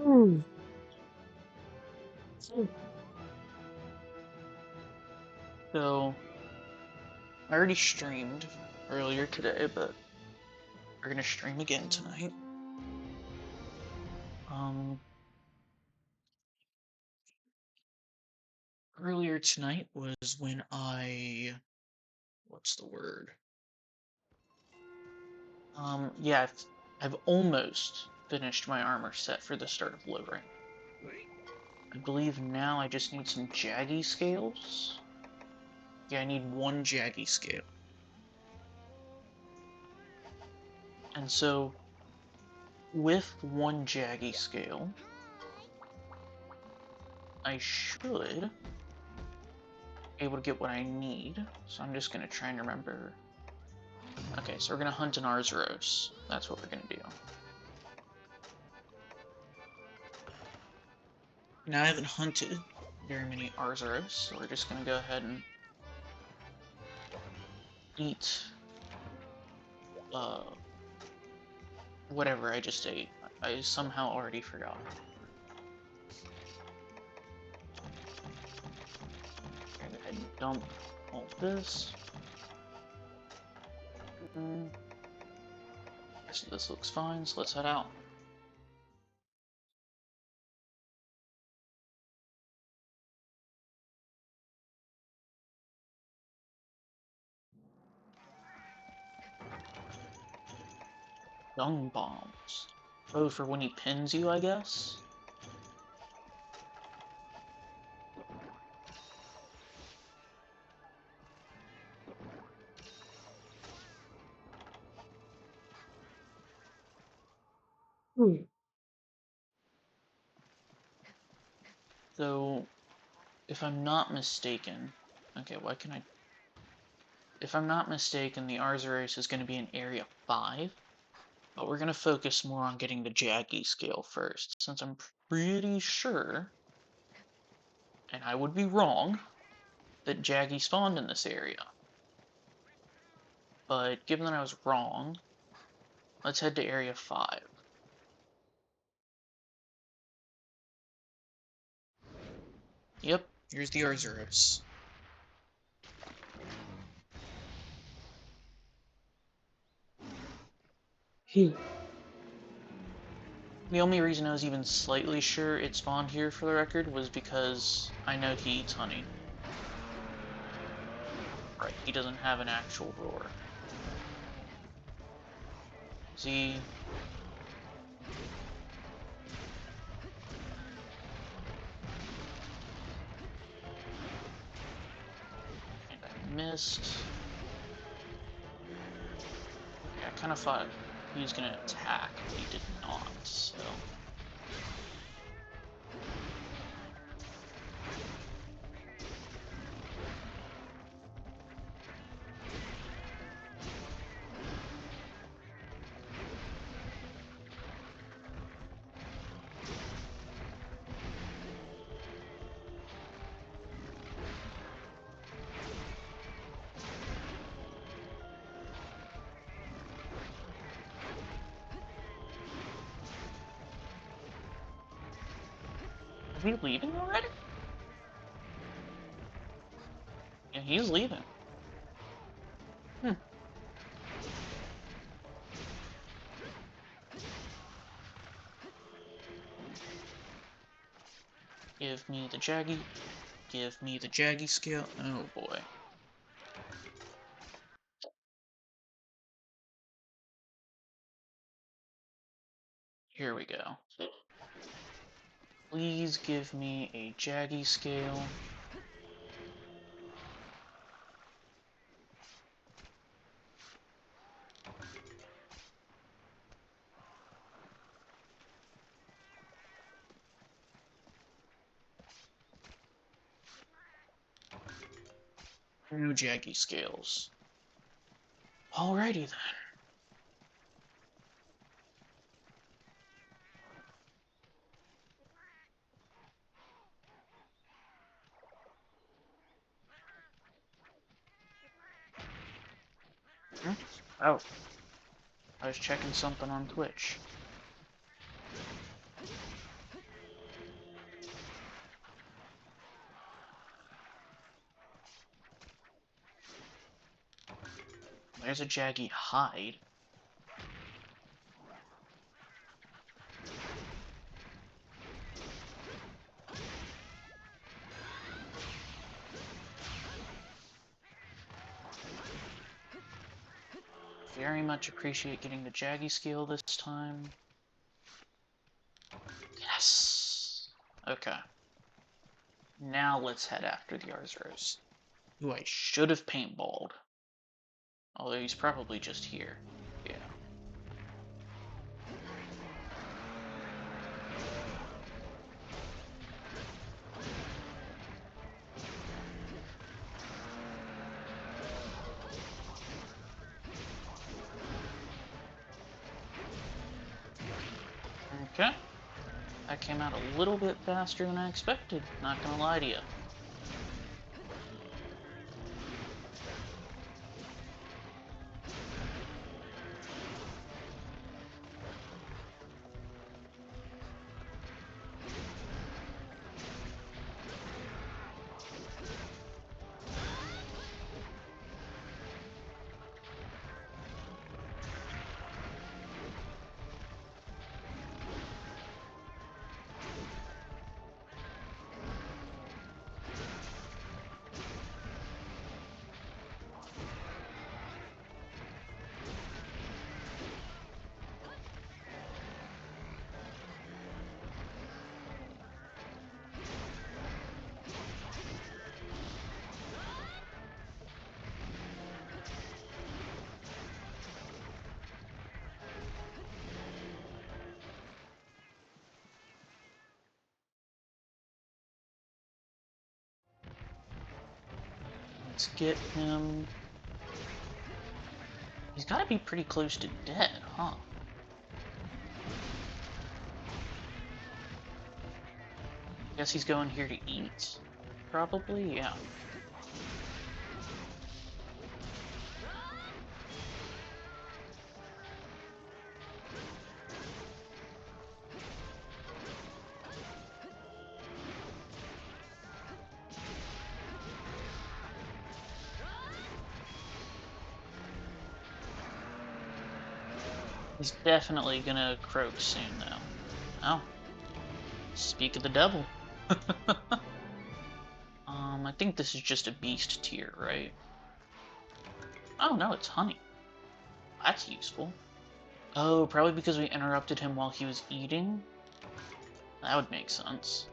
Mm. So, I already streamed earlier today, but we're gonna stream again tonight. Um, Earlier tonight was when what's the word? Yeah, I've almost finished my armor set for the start of low rank. I believe now I just need some Jaggy scales. Yeah, I need one Jaggy scale. And so, with one Jaggy scale, I should be able to get what I need. So I'm just gonna try and remember. Okay, so we're gonna hunt an Arzuros. That's what we're gonna do. Now I haven't hunted very many Arzuros, so we're just gonna go ahead and eat uh whatever I just ate. I somehow already forgot. Go ahead and dump all this. So this looks fine, so let's head out. Dung bombs. Oh, for when he pins you, I guess? Mm. So, if I'm not mistaken... Okay, why can I... If I'm not mistaken, the Arzuros is going to be in Area 5. But we're going to focus more on getting the Jaggy scale first, since I'm pretty sure, and I would be wrong, that Jaggy spawned in this area. But given that I was wrong, let's head to Area 5. Yep, here's the Arzuros. Hmm. The only reason I was even slightly sure it spawned here, for the record, was because I know he eats honey. Right, he doesn't have an actual roar. See? And I missed. Yeah, I kind of thought he was gonna attack, but he did not, so... Is he leaving already? Yeah, he's leaving. Hmm. Give me the Jaggy. Give me the Jaggy scale. Oh boy. Here we go. Please give me a Jaggy scale. No Jaggy scales. Alrighty then. Hmm? Oh, I was checking something on Twitch. There's a Jaggy hide. Very much appreciate getting the Jaggy scale this time. Yes! Okay. Now let's head after the Arzuros, who I should have paintballed. Although he's probably just here. Yeah. Okay. That came out a little bit faster than I expected, not gonna lie to you. Let's get him. He's gotta be pretty close to dead, huh? Guess he's going here to eat? Probably, yeah. He's definitely gonna croak soon, though. Oh. Speak of the devil. I think this is just a beast tier, right? Oh, no, it's honey. That's useful. Oh, probably because we interrupted him while he was eating? That would make sense.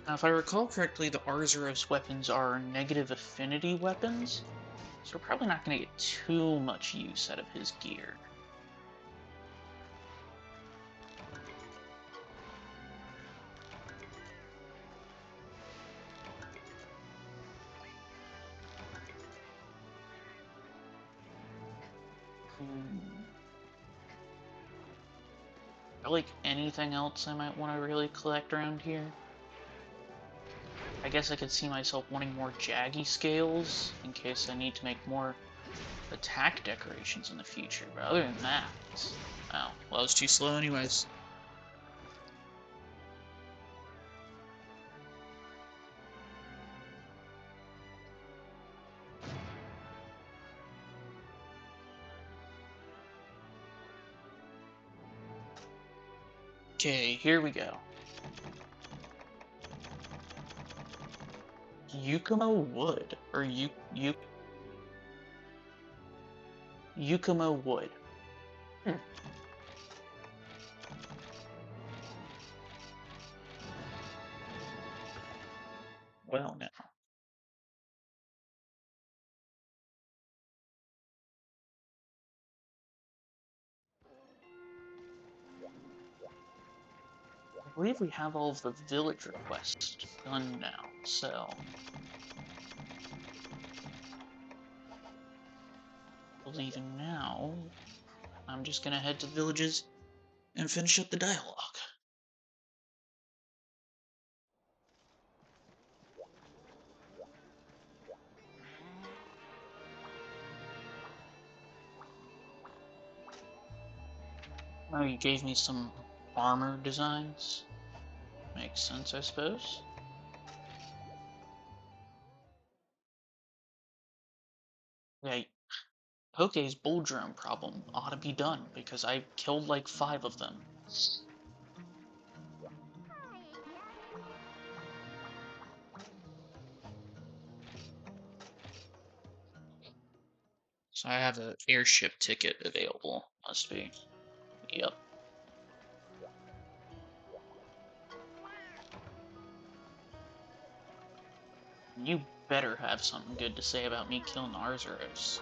Now, if I recall correctly, the Arzuros weapons are negative affinity weapons, so we're probably not going to get too much use out of his gear. Or like anything else I might want to really collect around here? I guess I could see myself wanting more Jaggy scales in case I need to make more attack decorations in the future, but other than that... Oh, well, I was too slow anyways. Okay, here we go. Yukumo Wood, or Yukumo Wood. Well, now. I believe we have all of the village requests done now, so... I believe now, I'm just gonna head to villages and finish up the dialogue. Oh, you gave me some armor designs? Makes sense, I suppose. Yeah, Poke's bull drone problem ought to be done because I killed like 5 of them. So I have an airship ticket available. Must be. Yep. You better have something good to say about me killing the Arzuros.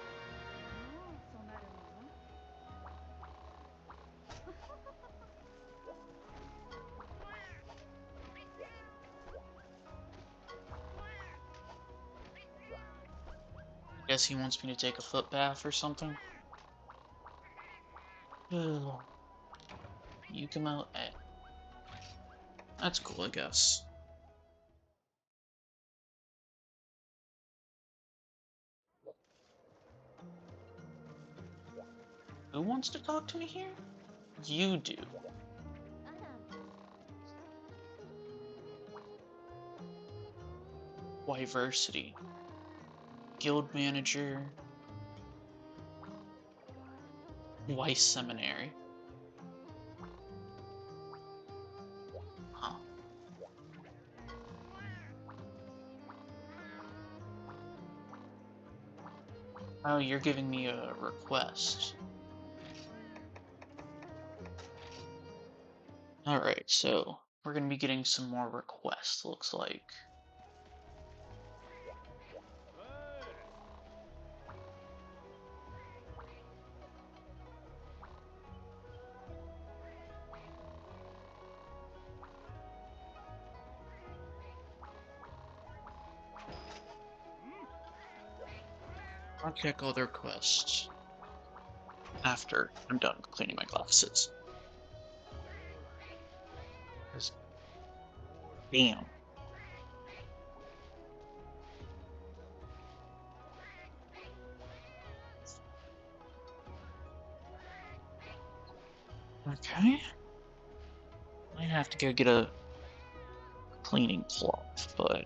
Guess he wants me to take a foot bath or something. Ugh. Yukumo A. That's cool, I guess. Who wants to talk to me here? You do. Diversity. Guild manager. Weiss Seminary. Huh. Oh, you're giving me a request. Alright, so we're gonna be getting some more requests, looks like. I'll check all the requests after I'm done cleaning my glasses. 'Cause damn. Okay. I have to go get a cleaning cloth, but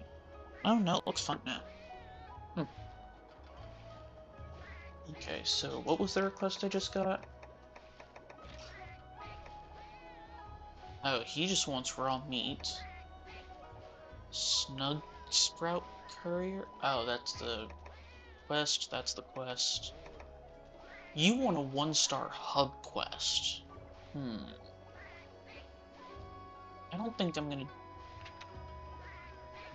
oh no, it looks fine now. Hmm. Okay, so what was the request I just got? Oh, he just wants raw meat. Snug Sprout Courier? Oh, that's the quest, that's the quest. You want a 1-star hub quest. I don't think I'm gonna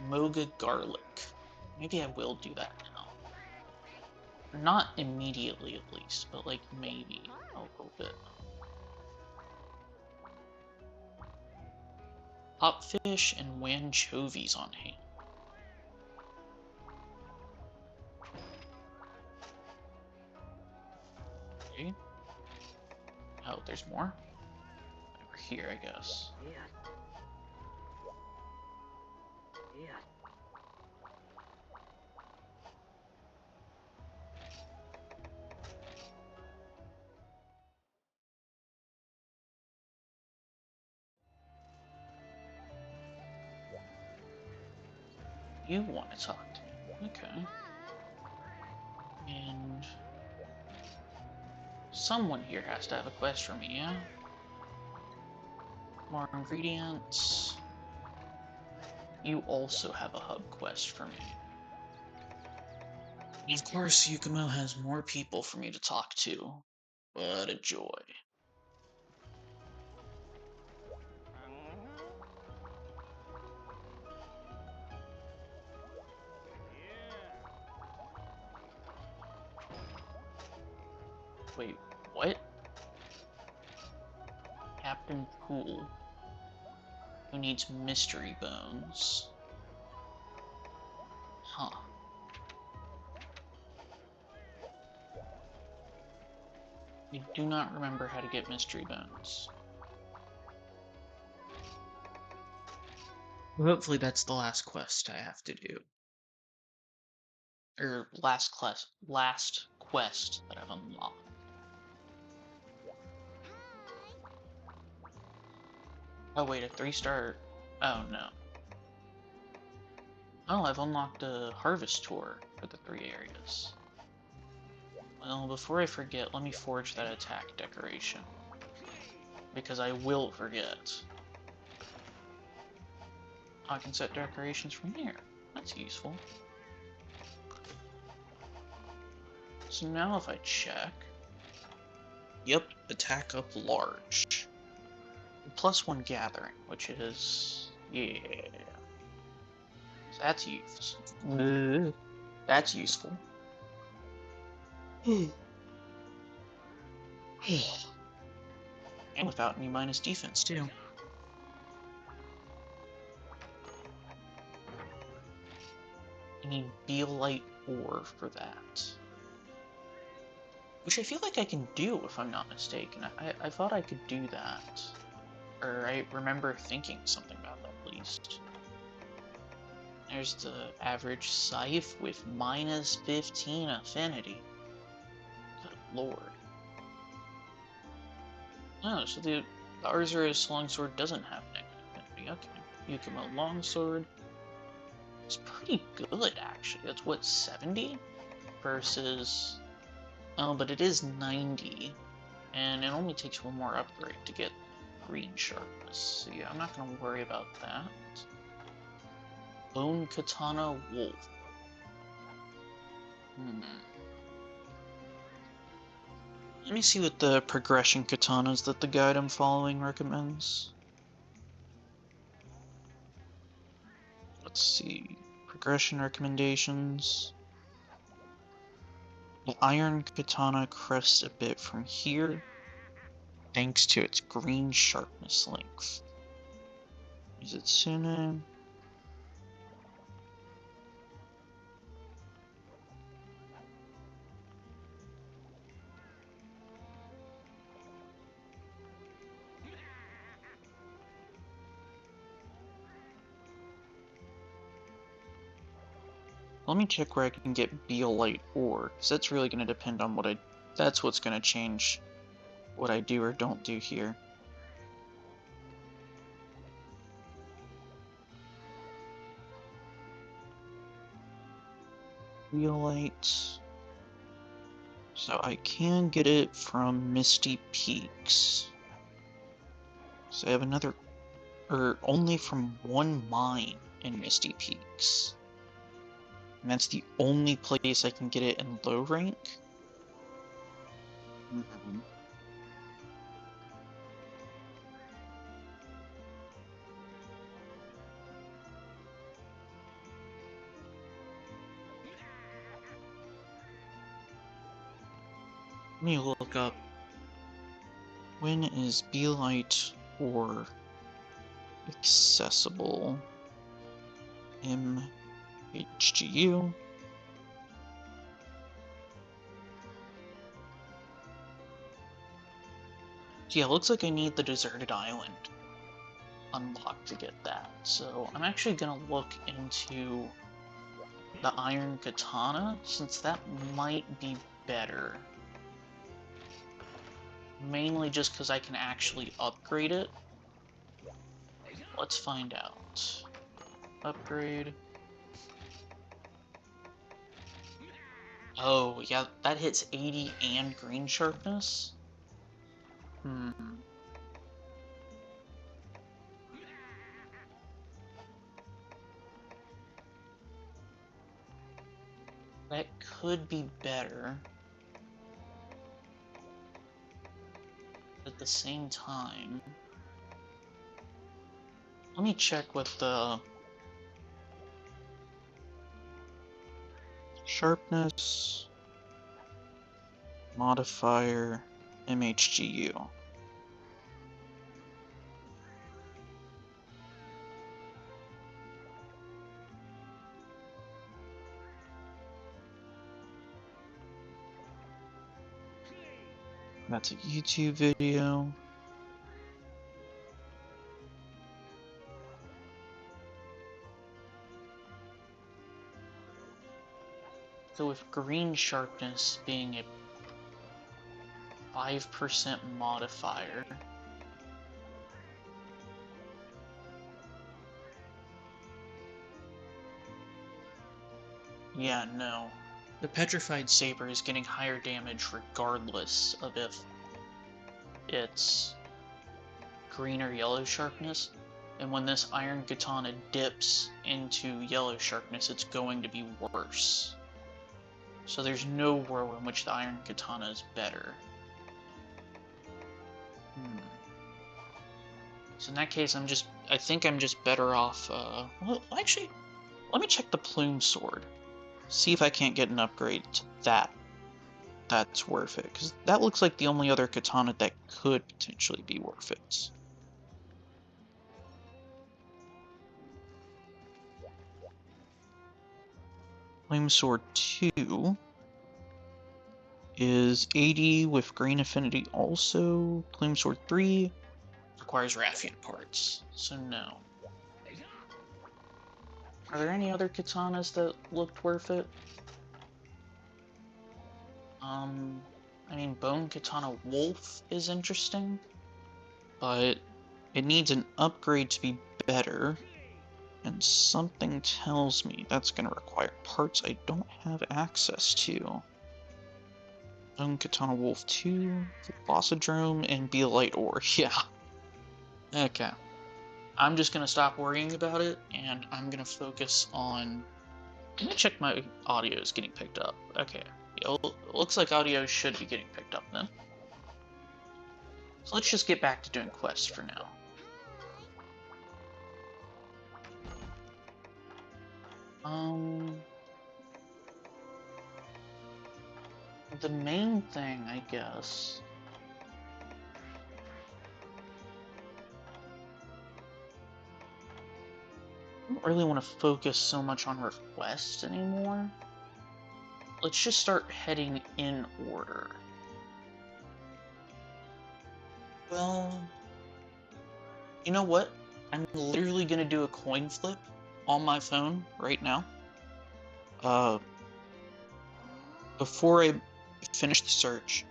Moga Garlic. Maybe I will do that now. Not immediately at least, but like maybe a little bit. Hopfish and Wanchovies on hand. Okay. Oh, there's more? Over here, I guess. You want to talk to me. Okay. And someone here has to have a quest for me, yeah? More ingredients. You also have a hub quest for me. And of course, Yukumo has more people for me to talk to. What a joy. Wait, what? Captain Pool, who needs mystery bones. Huh. I do not remember how to get mystery bones. Hopefully that's the last quest I have to do. Or last quest that I've unlocked. Oh wait, a 3-star. Oh no. Oh, I've unlocked a harvest tour for the 3 areas. Well, before I forget, let me forge that attack decoration. Because I will forget. I can set decorations from here. That's useful. So now if I check... Yep, attack up large. +1 gathering, which is... yeah. So that's useful. That's useful. And without any minus defense, too. I need Beelite ore for that. Which I feel like I can do, if I'm not mistaken. I thought I could do that. Or I remember thinking something about that, at least. There's the average scythe with -15 affinity. Good lord. Oh, so the Arzuros longsword doesn't have negative affinity. Okay. Yukumo longsword. It's pretty good, actually. That's what, 70? Versus... oh, but it is 90. And it only takes one more upgrade to get green sharpness. So yeah, I'm not going to worry about that. Bone Katana Wolf. Let me see what the progression katanas that the guide I'm following recommends. Let's see. Progression recommendations. The Iron Katana crests a bit from here, thanks to its green sharpness length. Is it Tsune? Let me check where I can get Beelite ore, because that's really going to depend on what I... that's what's going to change what I do or don't do here. Beelite... so I can get it from Misty Peaks. So I have another... or only from one mine in Misty Peaks. And that's the only place I can get it in low rank. Let me look up, when is Beelite ore accessible? MHGU. Yeah, looks like I need the deserted island unlocked to get that. So I'm actually gonna look into the Iron Katana, since that might be better. Mainly just because I can actually upgrade it. Let's find out. Upgrade. Oh, yeah, that hits 80 and green sharpness? That could be better. At the same time... let me check what the... sharpness... modifier... MHGU. That's a YouTube video. So with green sharpness being a 5% modifier... yeah, no. the Petrified Saber is getting higher damage regardless of if it's green or yellow sharpness. And when this Iron Katana dips into yellow sharpness, it's going to be worse. So there's no world in which the Iron Katana is better. So in that case, I think I'm just better off, well, actually, let me check the Plume Sword. See if I can't get an upgrade to that. That's worth it, because that looks like the only other katana that could potentially be worth it. Flame Sword 2 is 80 with Green Affinity also. Plume Sword 3 requires Raffian parts, so no. Are there any other katanas that looked worth it? I mean, Bone Katana Wolf is interesting, but it needs an upgrade to be better, and something tells me that's going to require parts I don't have access to. Bone Katana Wolf 2, Velocodrome, and Beolite Ore. Yeah. Okay. I'm just going to stop worrying about it, and I'm going to focus on... Let me check my audio is getting picked up. Okay. Yeah, it looks like audio should be getting picked up then. So let's just get back to doing quests for now. The main thing, I guess... I don't really want to focus so much on requests anymore. Let's just start heading in order. Well, you know what? I'm literally gonna do a coin flip on my phone right now. Before I finish the search.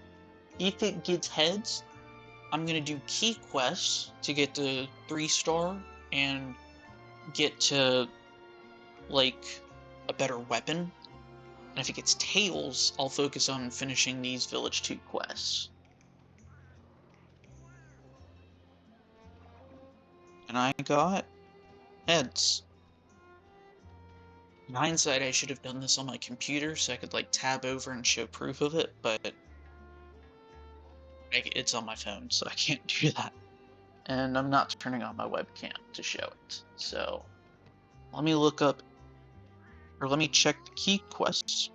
If it gets heads, I'm gonna do key quests to get to 3-star and get to, like, a better weapon. And if it gets tails, I'll focus on finishing these Village 2 quests. And I got heads. In hindsight, I should have done this on my computer so I could, like, tab over and show proof of it, but it's on my phone, so I can't do that. And I'm not turning on my webcam to show it. So let me look up, or let me check the key quests.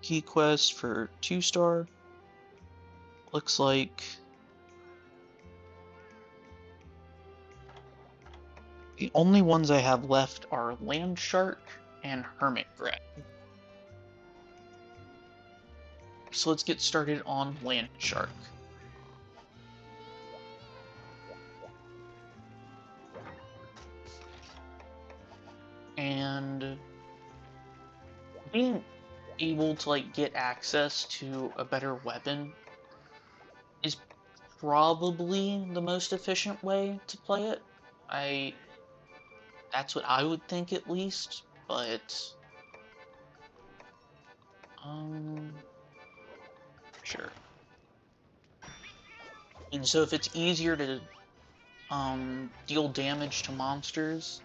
Key quest for 2-star. Looks like the only ones I have left are Landshark and Hermit Crab. So let's get started on Landshark. And being able to, like, get access to a better weapon is probably the most efficient way to play it. That's what I would think, at least, but sure. And so if it's easier to deal damage to monsters,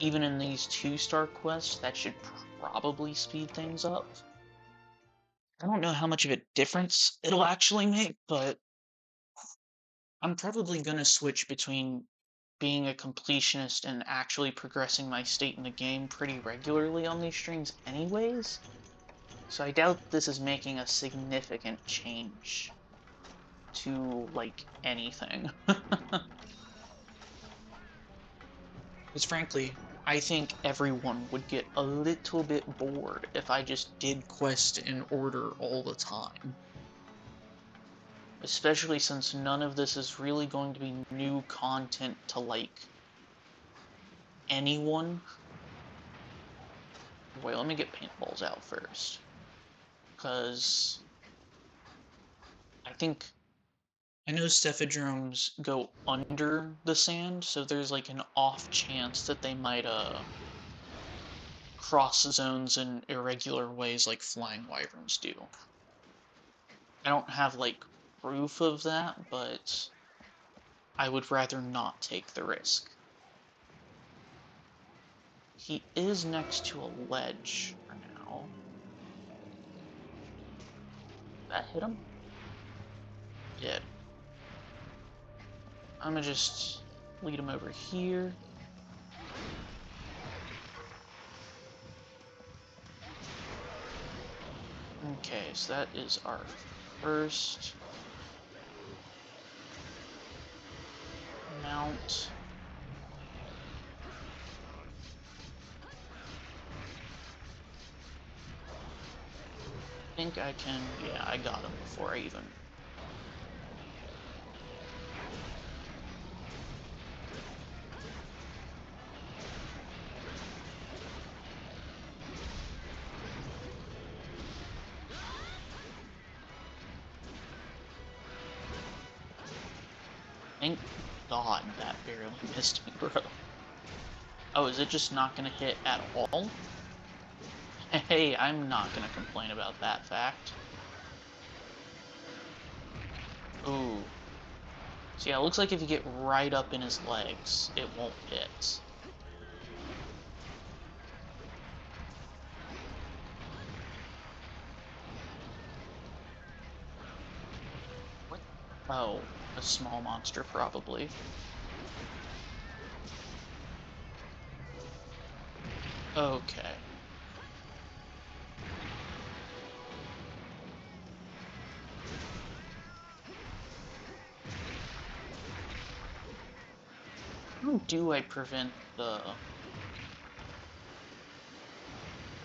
even in these 2-star quests, that should probably speed things up. I don't know how much of a difference it'll actually make, but I'm probably gonna switch between being a completionist and actually progressing my state in the game pretty regularly on these streams anyways. So I doubt this is making a significant change to, like, anything. Because frankly, I think everyone would get a little bit bored if I just did quests in order all the time. Especially since none of this is really going to be new content to, like, anyone. Wait, let me get paintballs out first. Because I know Stephadromes go under the sand, so there's, like, an off chance that they might cross zones in irregular ways like flying wyverns do. I don't have, like, proof of that, but I would rather not take the risk. He is next to a ledge for now. Did that hit him? Did. I'm gonna just lead him over here. Okay, so that is our first mount. I think I can, yeah, I got him before I even... Thank God that barely missed me, bro. Oh, is it just not gonna hit at all? Hey, I'm not gonna complain about that fact. Ooh. So yeah, it looks like if you get right up in his legs, it won't hit. What? Oh, a small monster, probably. Okay. How do I prevent the...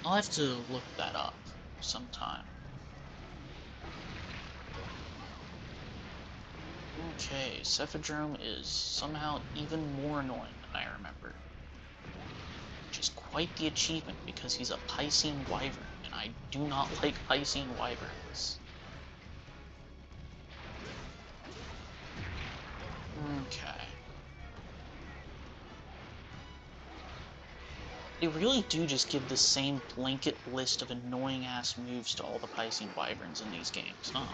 I'll have to look that up sometime. Okay, Cephadrome is somehow even more annoying than I remember. Which is quite the achievement because he's a Piscine Wyvern, and I do not like Piscine Wyverns. Okay. They really do just give the same blanket list of annoying-ass moves to all the Piscine Wyverns in these games, huh?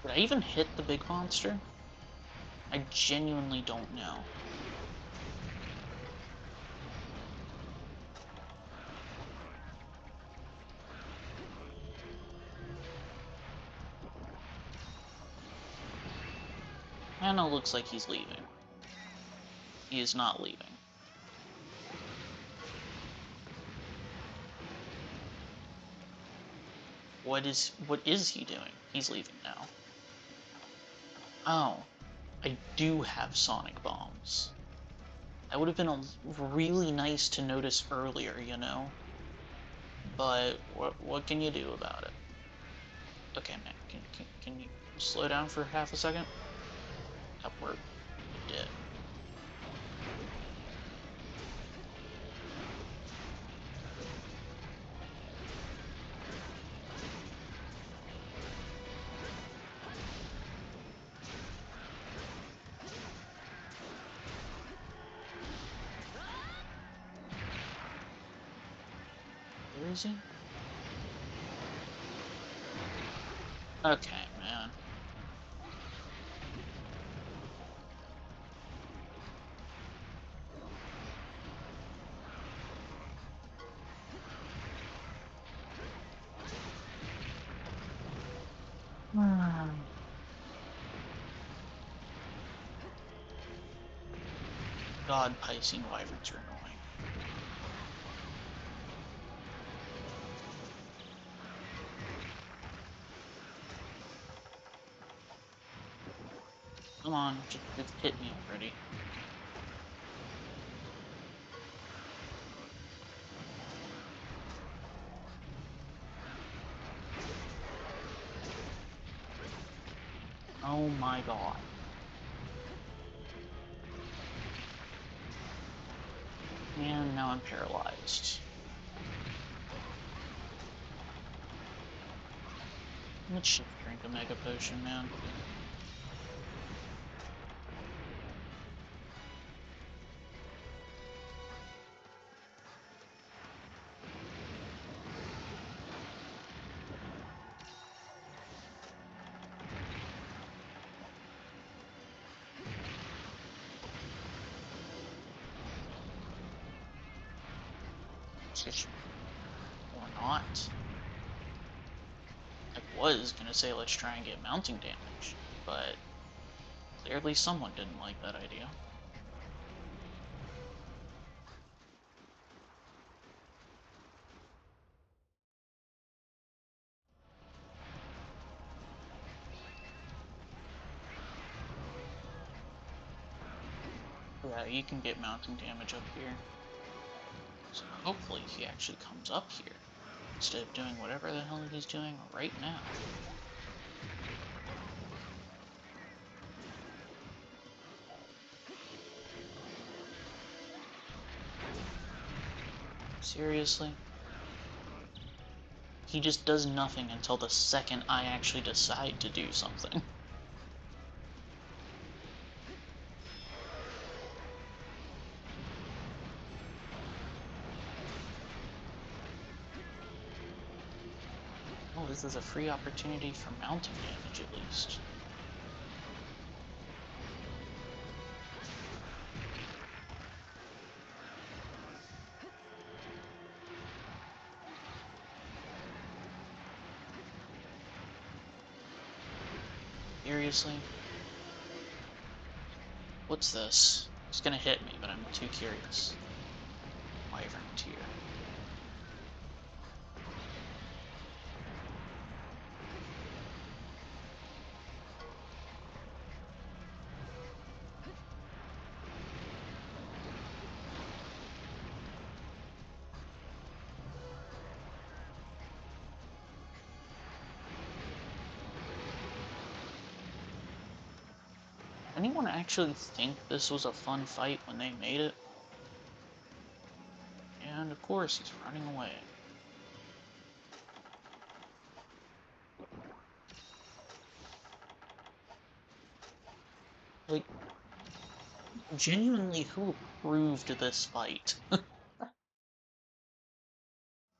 Did I even hit the big monster? I genuinely don't know. Kinda looks like he's leaving. He is not leaving. What is he doing? He's leaving now. Oh, I do have sonic bombs. That would have been really nice to notice earlier, you know? But what can you do about it? Okay, man, can you slow down for half a second? That worked. It did. Where is he? Okay, man. God, Piscine Wyverns are annoying. Come on, just hit me already. Oh my god. And now I'm paralyzed. Let's just drink a Mega Potion, man. Just, or not. I was gonna say let's try and get mounting damage, but clearly someone didn't like that idea. Yeah, you can get mounting damage up here. So hopefully he actually comes up here, instead of doing whatever the hell he's doing right now. Seriously? He just does nothing until the second I actually decide to do something. Oh, this is a free opportunity for mounting damage at least. Seriously? What's this? It's gonna hit me, but I'm too curious. Wyvern Tear. Anyone actually think this was a fun fight when they made it? And of course, he's running away. Like, genuinely, who approved this fight?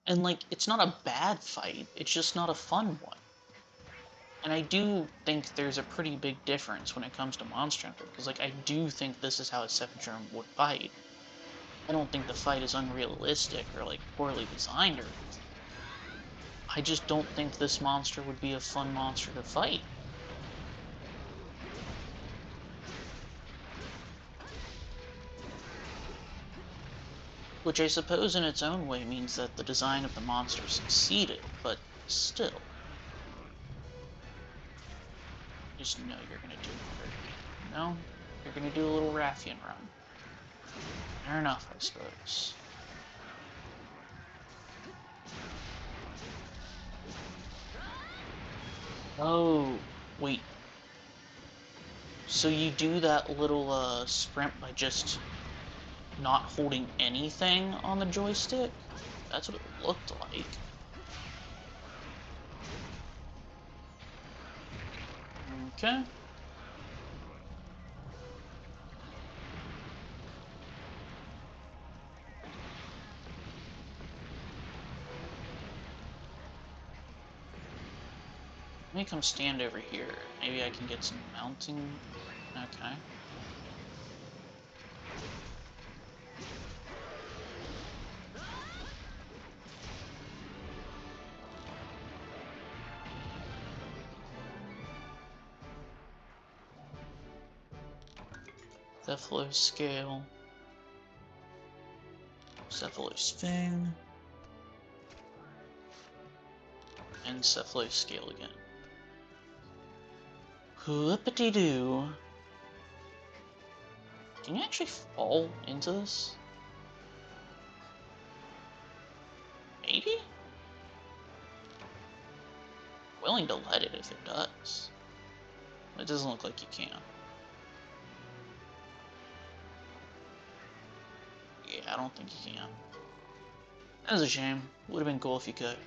And, like, it's not a bad fight, it's just not a fun one. And I do think there's a pretty big difference when it comes to Monster Hunter, because, like, I do think this is how a 7-germ would fight. I don't think the fight is unrealistic or, like, poorly designed or anything. I just don't think this monster would be a fun monster to fight. Which I suppose in its own way means that the design of the monster succeeded, but still. Just know you're gonna do another. No? You're gonna do a little Rathian run. Fair enough, I suppose. Oh, wait. So you do that little sprint by just not holding anything on the joystick? That's what it looked like. Okay. Let me come stand over here. Maybe I can get some mounting. Okay. Scale. Cephalosphere. And Scale again. Whoopity-doo. Can you actually fall into this? Maybe? Willing to let it if it does. It doesn't look like you can. Yeah, I don't think you can. That was a shame. Would have been cool if you could.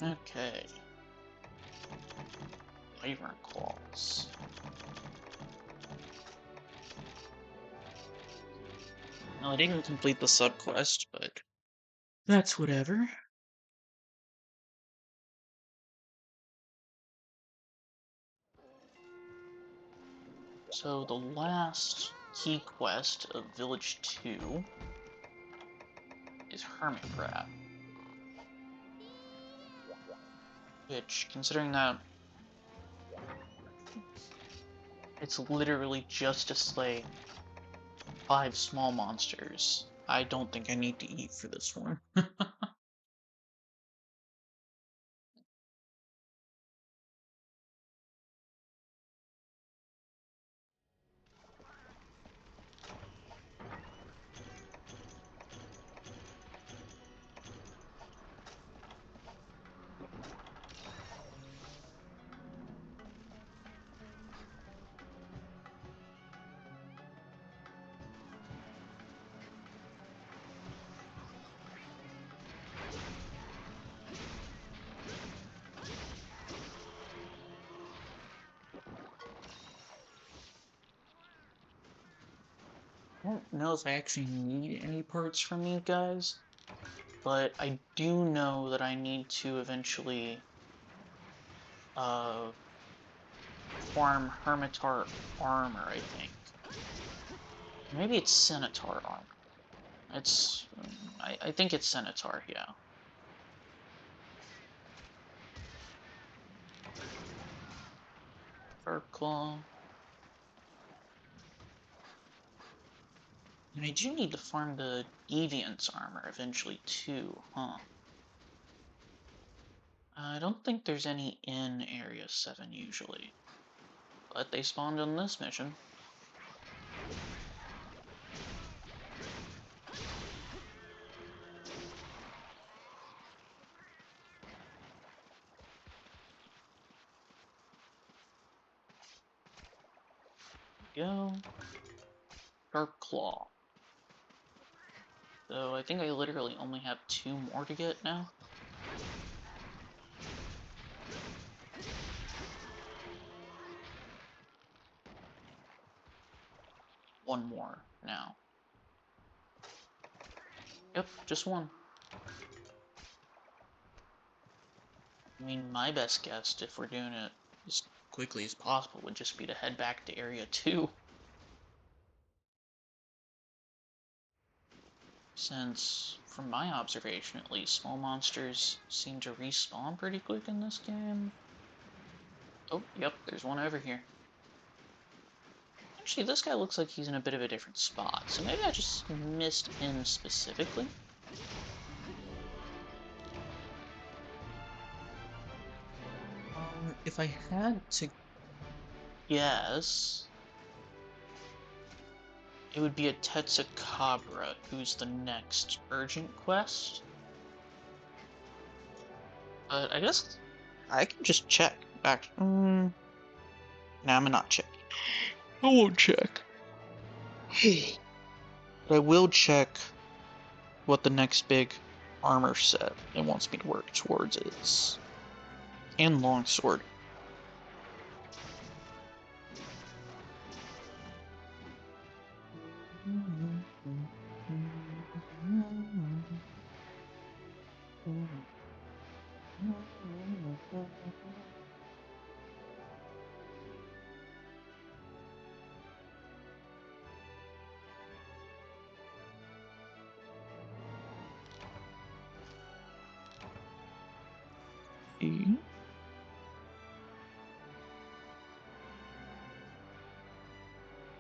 Okay. Wyvern Claws. No, I didn't complete the subquest, but that's whatever. So the last key quest of Village 2 is Hermit Crab. Which, considering that it's literally just to slay 5 small monsters, I don't think I need to eat for this one. I don't know if I actually need any parts from you guys, but I do know that I need to eventually farm Hermitar armor, I think. Maybe it's Centaur armor. It's... I think it's Centaur, yeah. Claw. And I do need to farm the Deviant's armor eventually too, huh? I don't think there's any in Area 7 usually. But they spawned on this mission. Go. Dark Claw. So I think I literally only have 2 more to get now. One more now. Yep, just one. I mean, my best guess, if we're doing it as quickly as possible, would just be to head back to Area 2. Since, from my observation at least, small monsters seem to respawn pretty quick in this game. Oh, yep, there's one over here. Actually, this guy looks like he's in a bit of a different spot, so maybe I just missed him specifically. If I had to guess, it would be a Tetsukabra, who's the next urgent quest. But I guess I can just check. Back. Nah, I'm gonna not check. I won't check. But I will check what the next big armor set it wants me to work towards is. And longsword.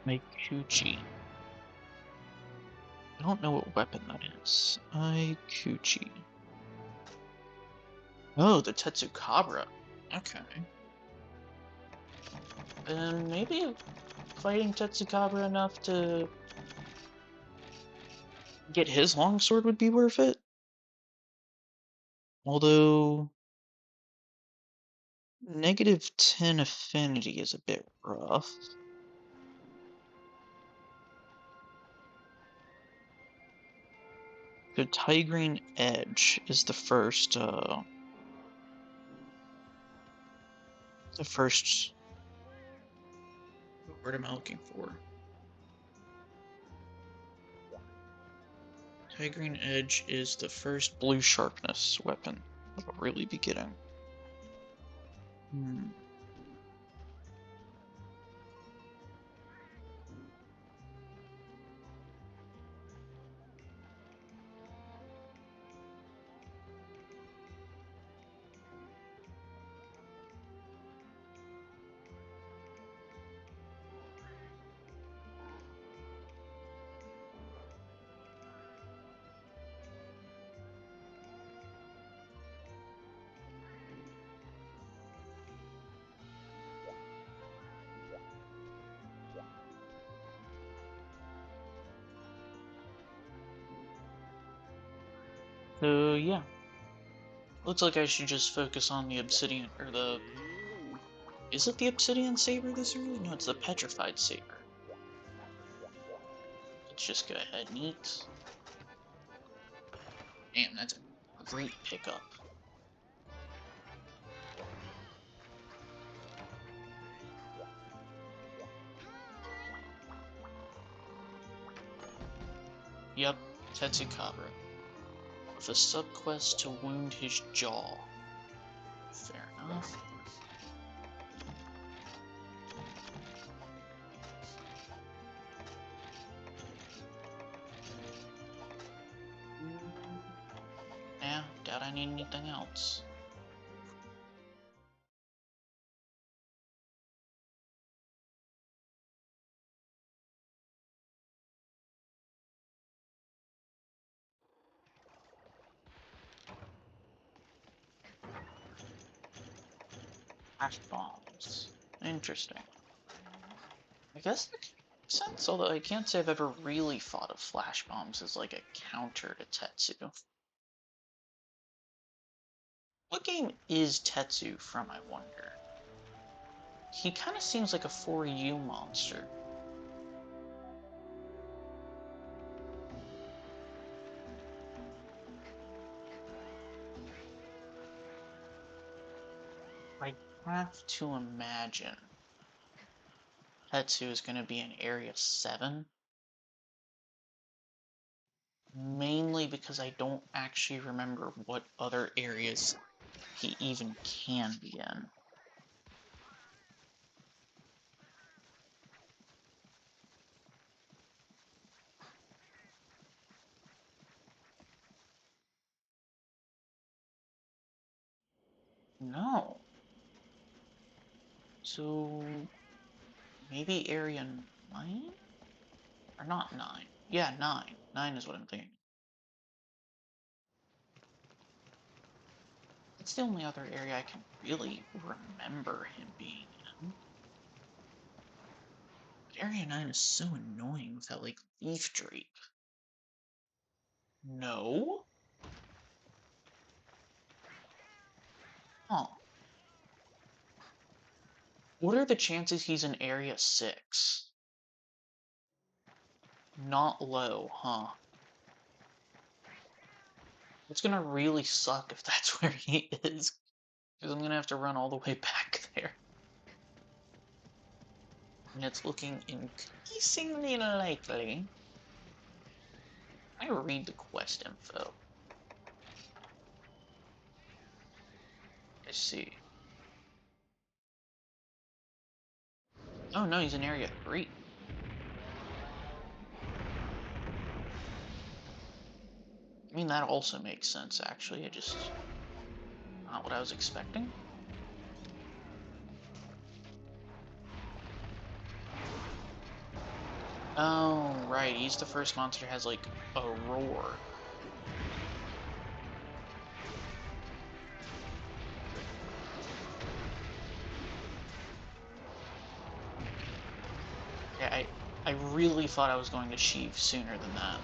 Make Chuchi. I don't know what weapon that is. Aikuchi. Oh, the Tetsukabra. Okay. Maybe fighting Tetsukabra enough to get his longsword would be worth it. Although, -10 affinity is a bit rough. The Tigrine Edge is the first what word am I looking for? Tigrine Edge is the first blue sharpness weapon that I'll really be getting. Hmm. So yeah. Looks like I should just focus on the obsidian, or the... Is it the obsidian saber this early? No, it's the petrified saber. Let's just go ahead and eat. Damn, that's a great pickup. Yep, Tetsukabra. With a subquest to wound his jaw. Fair enough. Yeah, doubt I need anything else. Flash bombs. Interesting. I guess that makes sense, although I can't say I've ever really thought of flash bombs as like a counter to Tetsu. What game is Tetsu from, I wonder? He kind of seems like a 4U monster. I have to imagine Tetsu is going to be in Area 7. Mainly because I don't actually remember what other areas he even can be in. No. So maybe Area 9? Or not 9. Yeah, 9. 9 is what I'm thinking. It's the only other area I can really remember him being in. But Area 9 is so annoying with that, like, leaf drape. No? Huh. What are the chances he's in Area 6? Not low, huh? It's gonna really suck if that's where he is. Because I'm gonna have to run all the way back there. And it's looking increasingly likely. I read the quest info. I see. Oh no, he's in Area 3. I mean, that also makes sense, actually. I just... not what I was expecting. Oh, right. He's the first monster that has, like, a roar. Yeah, I really thought I was going to Sheev sooner than that.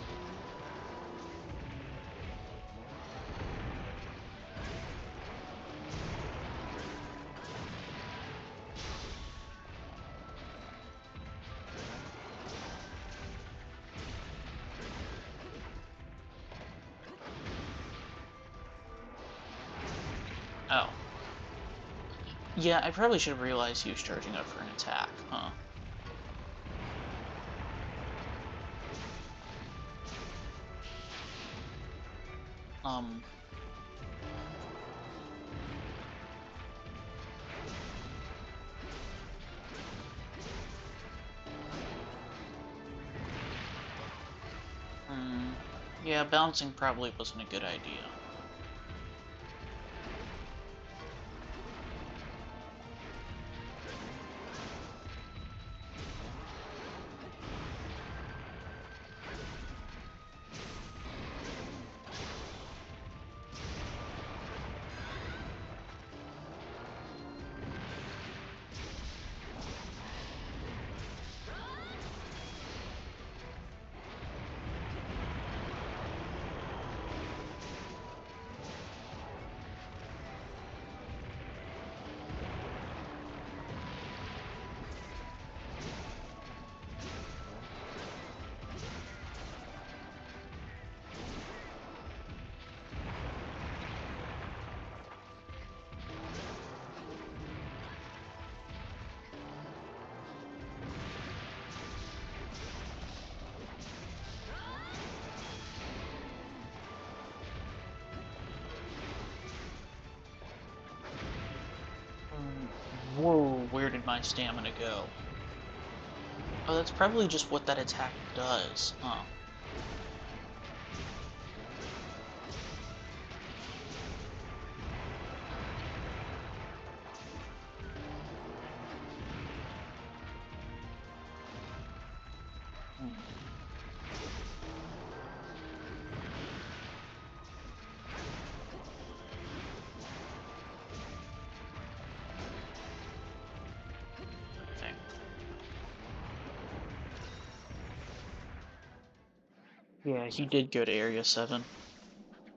Oh. Yeah, I probably should have realized he was charging up for an attack, huh? Um... Hmm... Yeah, bouncing probably wasn't a good idea. Whoa, where did my stamina go? Oh, that's probably just what that attack does, huh? Hmm. Okay. Yeah, he did go to Area 7.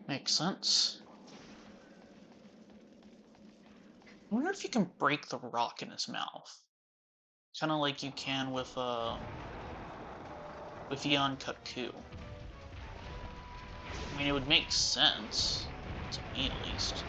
Makes sense. I wonder if you can break the rock in his mouth. Kind of like you can with Eon Cuckoo. I mean, it would make sense. To me, at least.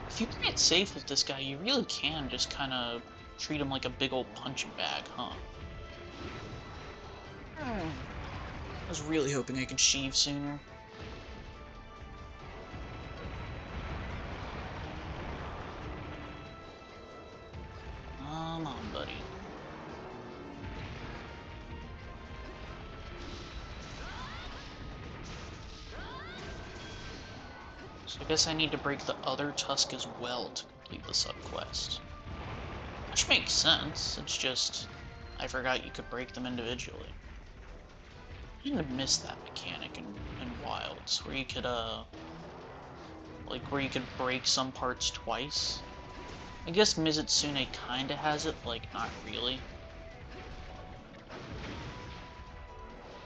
If you play it safe with this guy, you really can just kind of treat him like a big old punching bag, huh? I was really hoping I could Sheev sooner. Come on, buddy. So I guess I need to break the other tusk as well to complete the subquest. Which makes sense, it's just... I forgot you could break them individually. I kind of missed that mechanic in Wilds, where you could, like, where you could break some parts twice. I guess Mizutsune kinda has it, but, like, not really.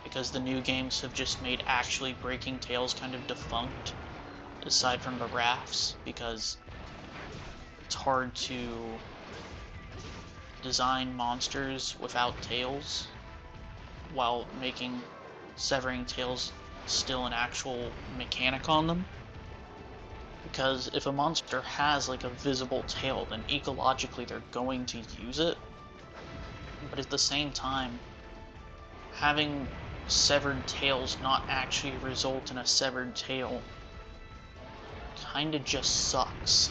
Because the new games have just made actually breaking tails kind of defunct, aside from the rafts, because it's hard to design monsters without tails while making severing tails still an actual mechanic on them. Because if a monster has like a visible tail, then ecologically they're going to use it. But at the same time, having severed tails not actually result in a severed tail kinda just sucks.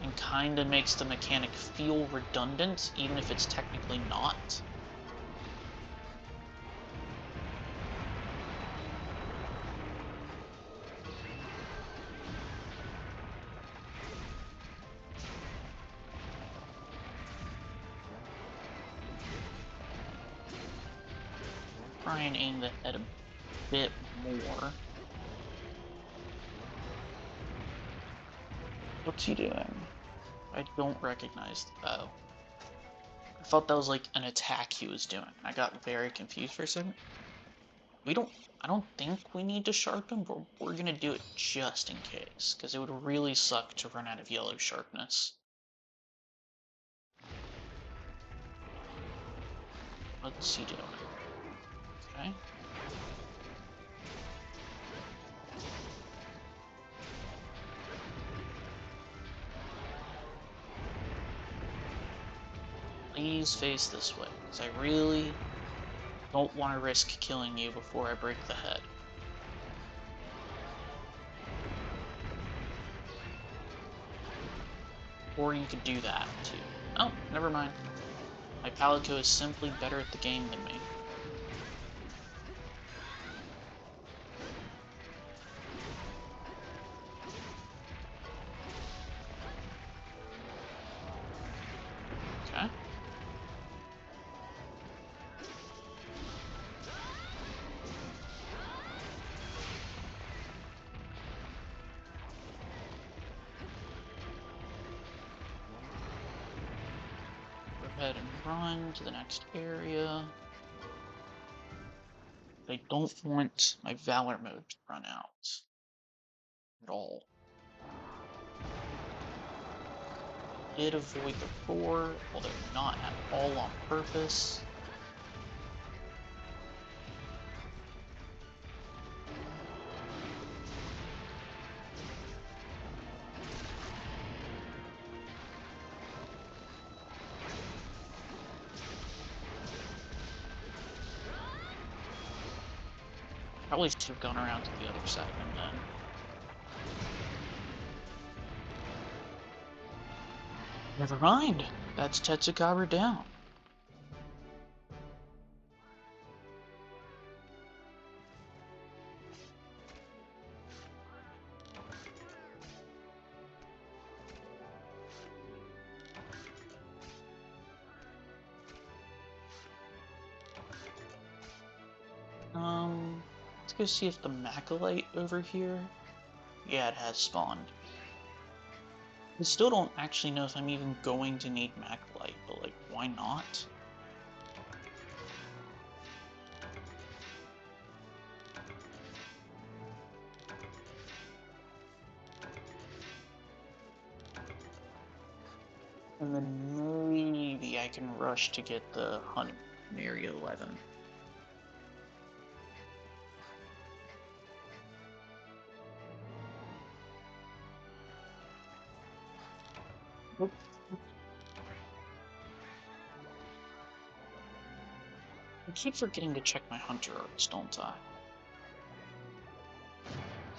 And kinda makes the mechanic feel redundant, even if it's technically not. Try and aim the head a bit more. What's he doing? I don't recognize. Oh. I thought that was like an attack he was doing. I got very confused for a second. I don't think we need to sharpen, but we're gonna do it just in case, because it would really suck to run out of yellow sharpness. What's he doing? Okay. Please face this way, because I really don't want to risk killing you before I break the head. Or you could do that, too. Oh, never mind. My Palico is simply better at the game than me. Okay. Go ahead and run to the next area. I don't want my Valor mode to run out at all. Did avoid the roar, although not at all on purpose. Probably should have gone around to the other side and then. Never mind. That's Tetsukawa down. Let's go see if the Macalite over here. Yeah, it has spawned. I still don't actually know if I'm even going to need Macalite, but like, why not? And then maybe I can rush to get the Hunt in Area 11. Oop. I keep forgetting to check my Hunter arts, don't I?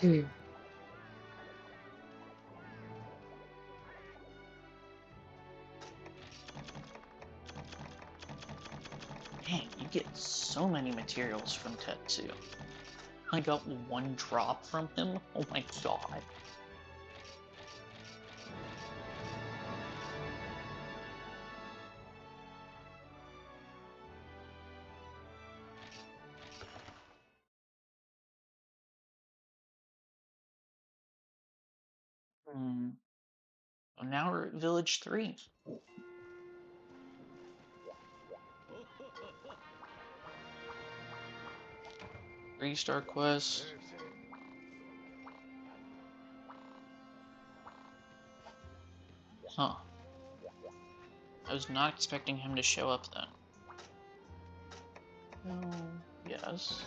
Hmm. Dang, you get so many materials from Tetsu. I got one drop from him? Oh my god. Well, now we're at Village 3. 3-star quest. Huh. I was not expecting him to show up then. Yes.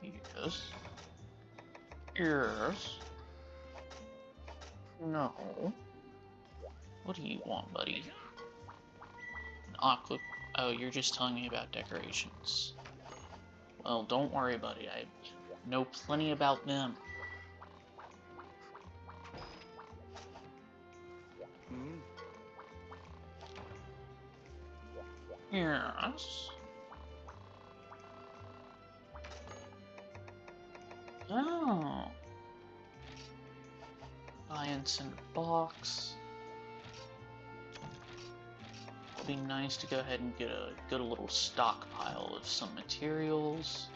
Yes. Yes. No. What do you want, buddy? An aqua... Oh, you're just telling me about decorations. Well, don't worry, buddy. I know plenty about them. Yes. Oh. Science in a box. It'll be nice to go ahead and get a good little stockpile of some materials.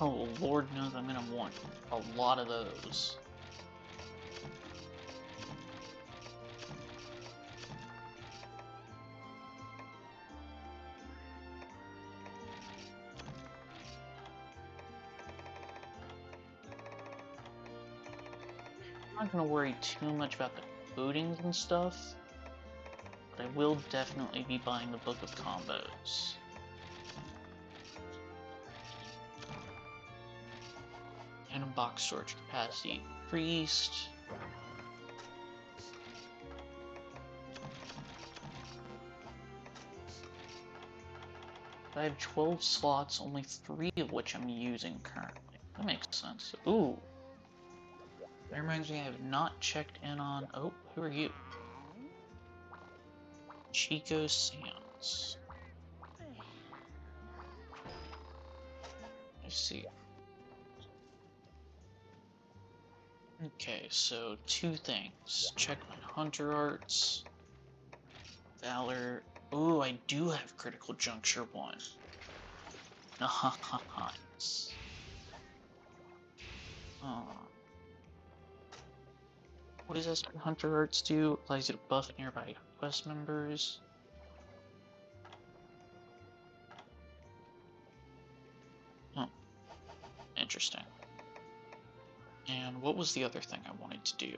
Oh, Lord knows I'm gonna want a lot of those. I'm not gonna worry too much about the coatings and stuff, but I will definitely be buying the Book of Combos. And a box storage capacity increased. I have 12 slots, only 3 of which I'm using currently. That makes sense. Ooh. That reminds me I have not checked in on... Oh, who are you? Chico Sands. Let's see. Okay, so 2 things. Check my Hunter Arts. Valor. Ooh, I do have Critical Juncture 1. Nice. What does SP Hunter Arts do? Allows you to buff nearby quest members. Oh, interesting. And what was the other thing I wanted to do?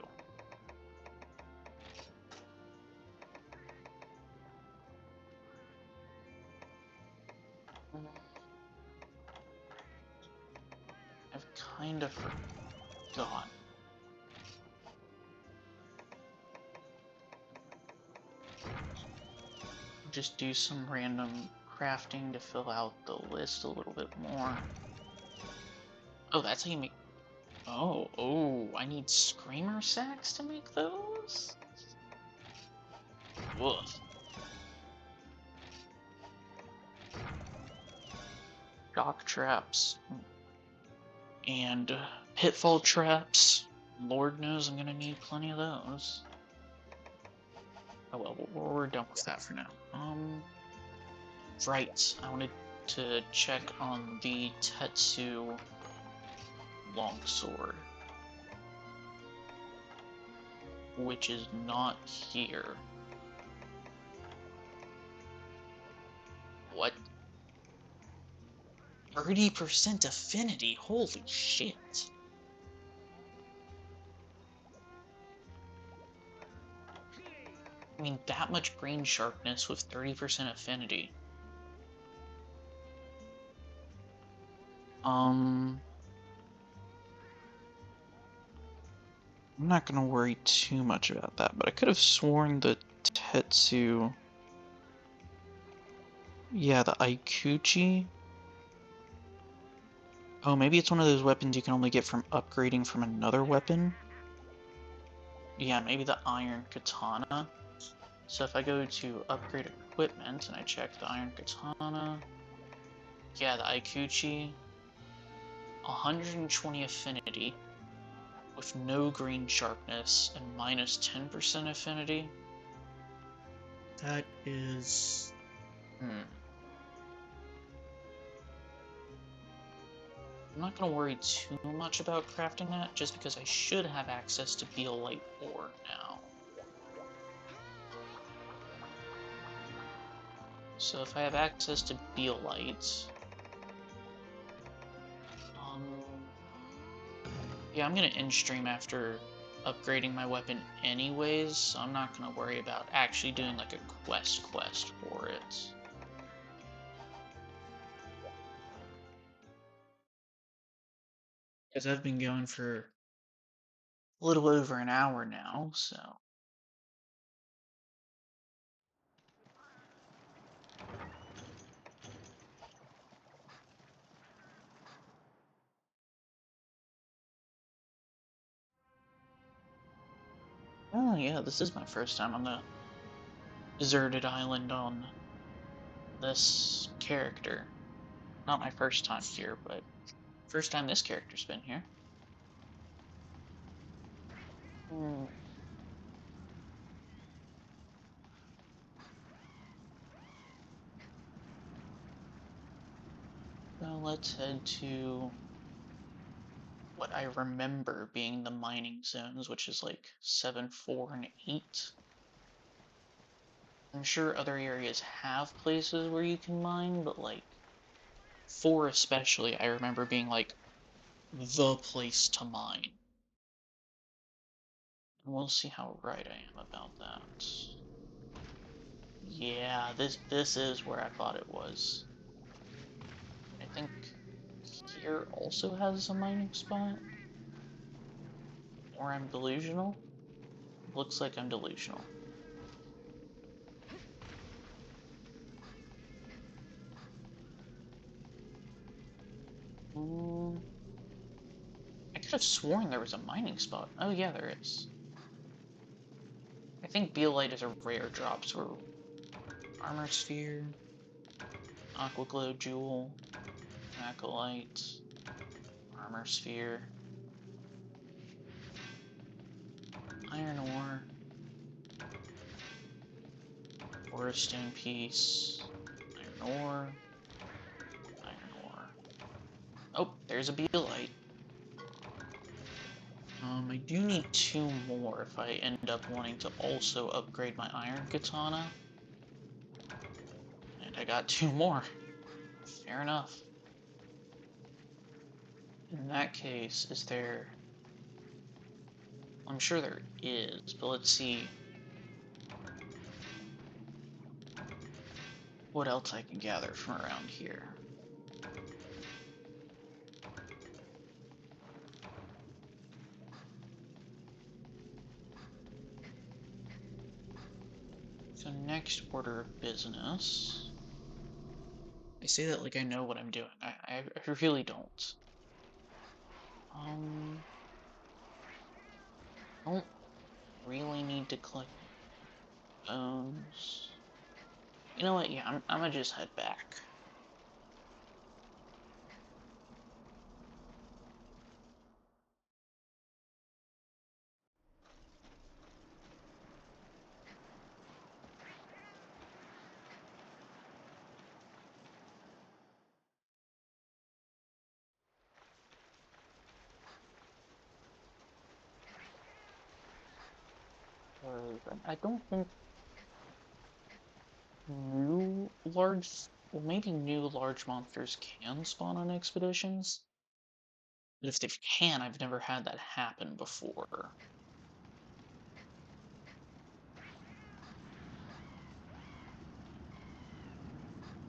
I've kind of forgotten. Just do some random crafting to fill out the list a little bit more. Oh, that's how you make... Oh, I need Screamer Sacks to make those? Woof. Shock traps. And pitfall traps. Lord knows I'm gonna need plenty of those. Oh well, we're done with that for now. Right, I wanted to check on the Tetsu longsword, which is not here. What? 30% affinity? Holy shit. I mean, that much green sharpness with 30% affinity. I'm not gonna worry too much about that, but I could have sworn the Tetsu... Yeah, the Aikuchi... Oh, maybe it's one of those weapons you can only get from upgrading from another weapon? Yeah, maybe the Iron Katana. So if I go to upgrade equipment and I check the Iron Katana... Yeah, the Aikuchi... 120 affinity with no green sharpness and minus 10% affinity. That is... I'm not going to worry too much about crafting that, just because I should have access to Beelite ore now. So if I have access to Beelite... yeah, I'm going to end stream after upgrading my weapon anyways, so I'm not gonna worry about actually doing like a quest for it. Because I've been going for a little over an hour now, so. Oh yeah, this is my first time on the deserted island on this character. Not my first time here, but first time this character's been here. Hmm. So let's head to what I remember being the mining zones, which is like 7, 4, and 8. I'm sure other areas have places where you can mine, but like 4 especially, I remember being like the place to mine. And we'll see how right I am about that. Yeah, this is where I thought it was. I think here also has a mining spot. Or I'm delusional? Looks like I'm delusional. Hmm. I could have sworn there was a mining spot. Oh yeah, there is. I think Beelite is a rare drop, so Armor Sphere, Aqua Glow Jewel, Acolyte, Armor Sphere, Iron Ore, Forest Stone Piece, Iron Ore, Iron Ore. Oh, there's a Beelite. I do need 2 more if I end up wanting to also upgrade my Iron Katana. And I got 2 more. Fair enough. In that case, is there... I'm sure there is, but let's see what else I can gather from around here. So next order of business... I say that like I know what I'm doing. I really don't. Don't really need to collect bones. You know what? Yeah, I'm gonna just head back. I don't think new large, well, maybe new large monsters can spawn on expeditions. But if they can, I've never had that happen before.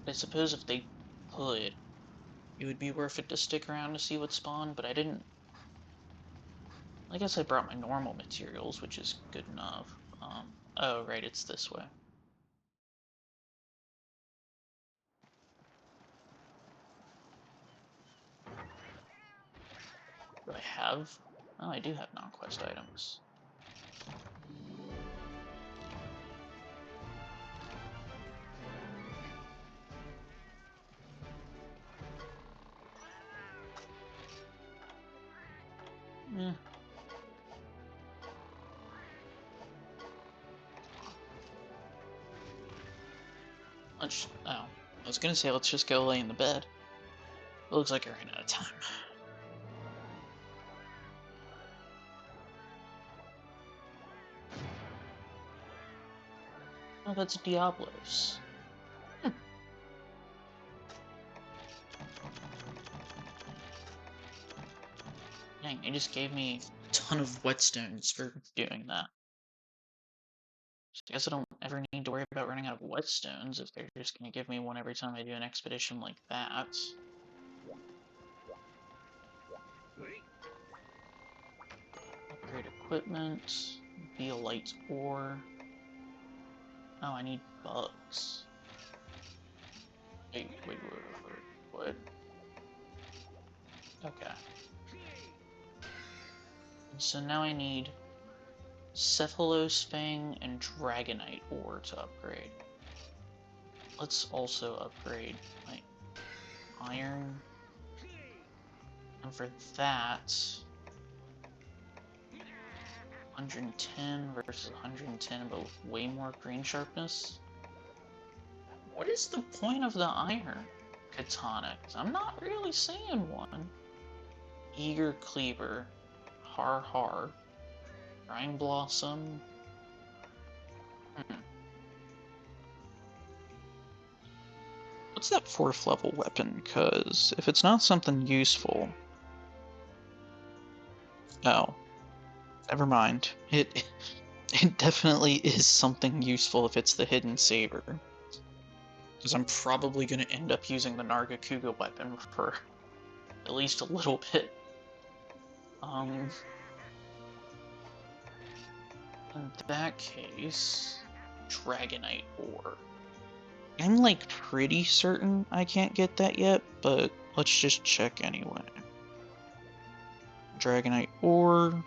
I suppose if they could, it would be worth it to stick around to see what spawned, but I didn't. I guess I brought my normal materials, which is good enough. Oh, right, it's this way. Do I have? Oh, I do have non-quest items. Eh. Oh, I was gonna say let's just go lay in the bed. It looks like I ran out of time. Oh, that's Diablos. Dang, they just gave me ton of whetstones for doing that. So I guess I don't ever need to worry about running out of whetstones if they're just going to give me one every time I do an expedition like that. Upgrade equipment. Zeolite ore. Oh, I need bugs. Wait, what? Okay. And so now I need Cephalosfang and Dragonite ore to upgrade. Let's also upgrade my iron. And for that, 110 versus 110, but with way more green sharpness. What is the point of the iron katana? 'Cause I'm not really seeing one. Eager Cleaver, Har Har, Brine Blossom. What's that 4th level weapon? Because if it's not something useful... Oh. Never mind. It definitely is something useful if it's the Hidden Saber. Because I'm probably going to end up using the Nargacuga weapon for at least a little bit. In that case, Dragonite ore. I'm like pretty certain I can't get that yet, but let's just check anyway. Dragonite ore.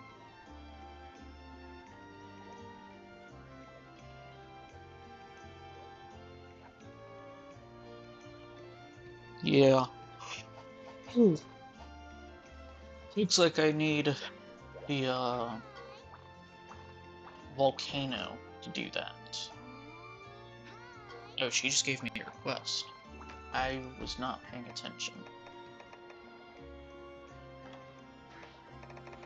Yeah. Looks like I need the volcano to do that. Oh, she just gave me a request. I was not paying attention.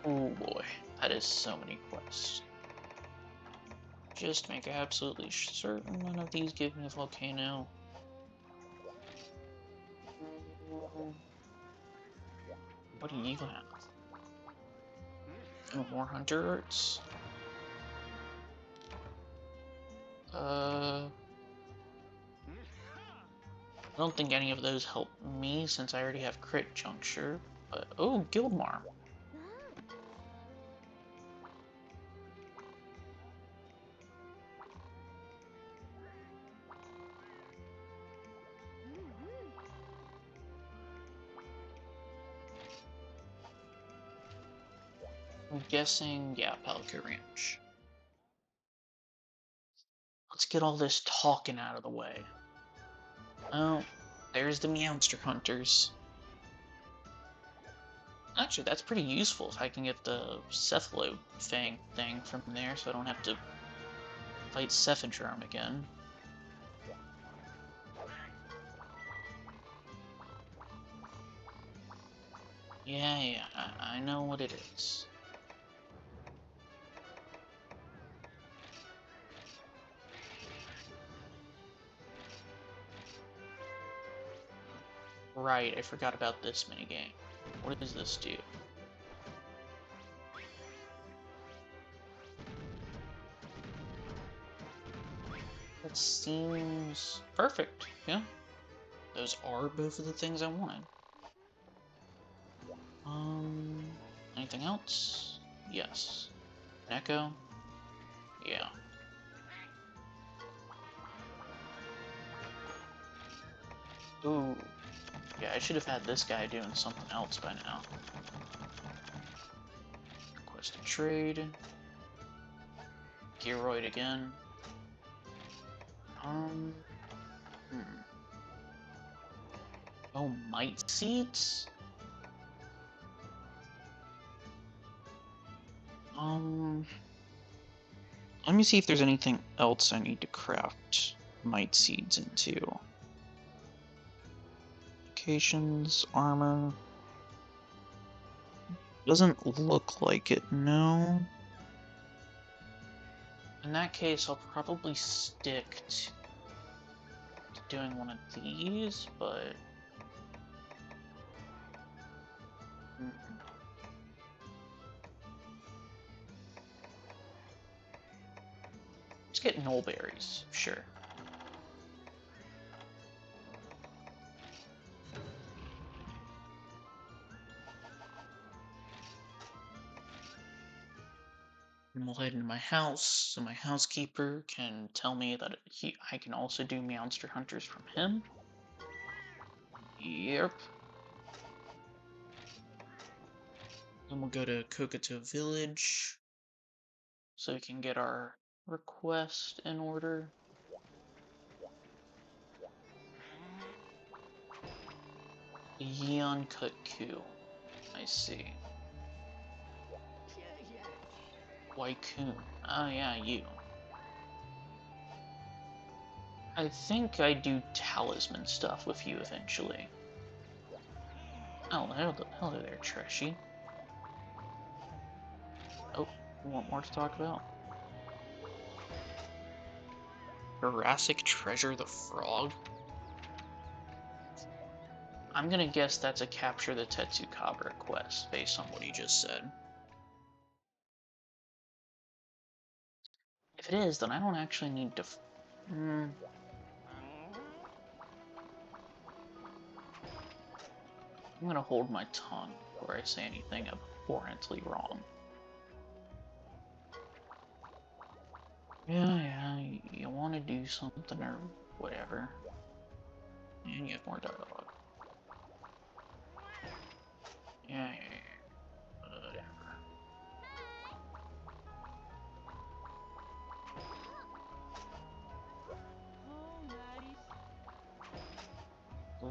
Oh boy, that is so many quests. Just make absolutely certain none of these give me a volcano. What do you have? Oh, more hunter arts? I don't think any of those help me since I already have crit juncture, but oh, Guildmarm. I'm guessing, yeah, Pelican Ranch. Let's get all this talking out of the way. Oh, there's the Meowster Hunters. Actually, that's pretty useful if I can get the Cephalofang thing from there, so I don't have to fight Cephadrome again. Yeah, I know what it is. Right, I forgot about this minigame. What does this do? That seems perfect, yeah. Those are both of the things I wanted. Anything else? Yes. An echo? Yeah. Ooh. Yeah, I should have had this guy doing something else by now. Request a trade. Gearoid again. Oh, Might Seeds? Let me see if there's anything else I need to craft Might Seeds into. Locations, armor. Doesn't look like it, no. In that case, I'll probably stick to doing one of these, but... get null berries, sure. And we'll head into my house, so my housekeeper can tell me that I can also do monster hunters from him. Yep. Then we'll go to Kokoto Village, so we can get our request in order. Yeon Kutku. I see. Waikun. Oh yeah, you. I think I do talisman stuff with you eventually. Oh, hello there, Treshy. Oh, you want more to talk about? Jurassic Treasure the Frog? I'm gonna guess that's a capture the Tetsukabra quest, based on what he just said. If it is, then I don't actually need to... I'm gonna hold my tongue before I say anything abhorrently wrong. Yeah, you want to do something or whatever. And you have more dialogue. Yeah, whatever.